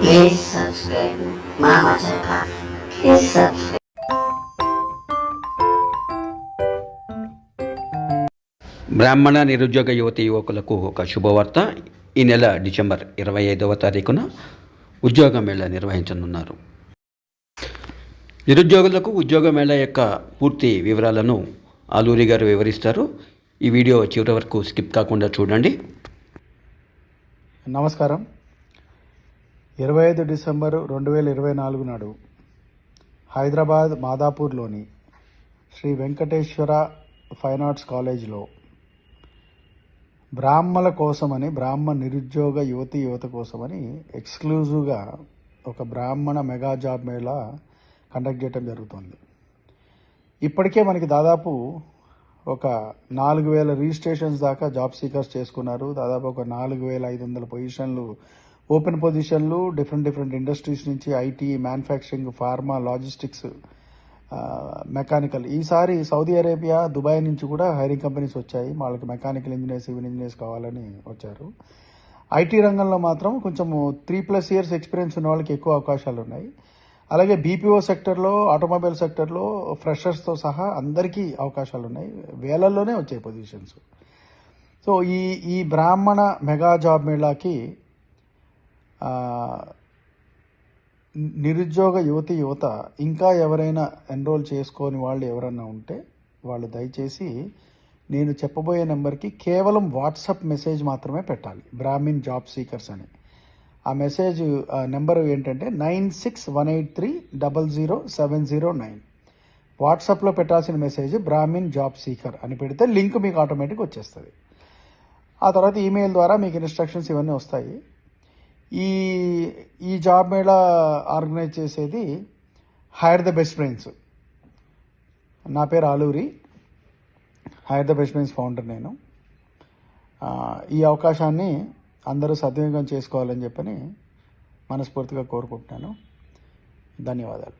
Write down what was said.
Please subscribe Mama Chaka. Please subscribe. బ్రాహ్మణ నిరుద్యోగ యువతి యువకులకు ఒక శుభవార్త. ఈ నెల డిసెంబర్ 25వ తారీఖున ఉద్యోగ మేళా నిర్వహించనున్నారు. నిరుద్యోగులకు ఉద్యోగ మేళా యొక్క పూర్తి వివరాలను ఆలూరి గారు వివరిస్తారు. ఈ వీడియో చివరి వరకు స్కిప్ కాకుండా చూడండి. నమస్కారం. 25 డిసెంబరు 2024 నాడు హైదరాబాద్ మాదాపూర్లోని శ్రీ వెంకటేశ్వర ఫైన్ ఆర్ట్స్ కాలేజ్లో బ్రాహ్మణుల కోసమని, బ్రాహ్మణ నిరుద్యోగ యువత కోసమని ఎక్స్క్లూజివ్గా ఒక బ్రాహ్మణ మెగా జాబ్ మేళా కండక్ట్ చేయడం జరుగుతుంది. ఇప్పటికే మనకి దాదాపు ఒక 4,000 రిజిస్ట్రేషన్స్ దాకా జాబ్ సీకర్స్ చేసుకున్నారు. దాదాపు ఒక 4,500 పొజిషన్లు, ఓపెన్ పొజిషన్లు డిఫరెంట్ ఇండస్ట్రీస్ నుంచి IT, manufacturing, pharma, logistics, mechanical. ఈసారి సౌదీ అరేబియా, దుబాయ్ నుంచి కూడా హైరింగ్ కంపెనీస్ వచ్చాయి. వాళ్ళకి మెకానికల్ ఇంజనీర్స్, సివిల్ ఇంజనీర్స్ కావాలని వచ్చారు. ఐటీ రంగంలో మాత్రం కొంచెం 3+ ఇయర్స్ ఎక్స్పీరియన్స్ ఉన్న వాళ్ళకి ఎక్కువ అవకాశాలు ఉన్నాయి. అలాగే బీపీఓ సెక్టర్లో, ఆటోమొబైల్ సెక్టర్లో ఫ్రెషర్స్తో సహా అందరికీ అవకాశాలు ఉన్నాయి. వేలల్లోనే వచ్చాయి పొజిషన్స్. సో ఈ బ్రాహ్మణ మెగా జాబ్ మేళాకి నిరుద్యోగ యువత ఇంకా ఎవరైనా ఎన్రోల్ చేసుకోని వాళ్ళు ఎవరైనా ఉంటే వాళ్ళు దయచేసి నేను చెప్పబోయే నెంబర్కి కేవలం వాట్సాప్ మెసేజ్ మాత్రమే పెట్టాలి, బ్రాహ్మిన్ జాబ్ సీకర్స్ అని. ఆ మెసేజ్ నెంబర్ ఏంటంటే 9618300709. వాట్సాప్లో పెట్టాల్సిన మెసేజ్ బ్రాహ్మిన్ జాబ్ సీకర్ అని పెడితే లింక్ మీకు ఆటోమేటిక్ వచ్చేస్తుంది. ఆ తర్వాత ఈమెయిల్ ద్వారా మీకు ఇన్స్ట్రక్షన్స్ ఇవన్నీ వస్తాయి. ఈ జాబ్ మేళా ఆర్గనైజ్ చేసేది హైర్ ద బెస్ట్ బ్రెయిన్స్. నా పేరు Aluri, hire the best brains founder నేను. ఈ అవకాశాన్ని అందరూ సద్వినియోగం చేసుకోవాలని చెప్పని మనస్ఫూర్తిగా కోరుకుంటున్నాను. ధన్యవాదాలు.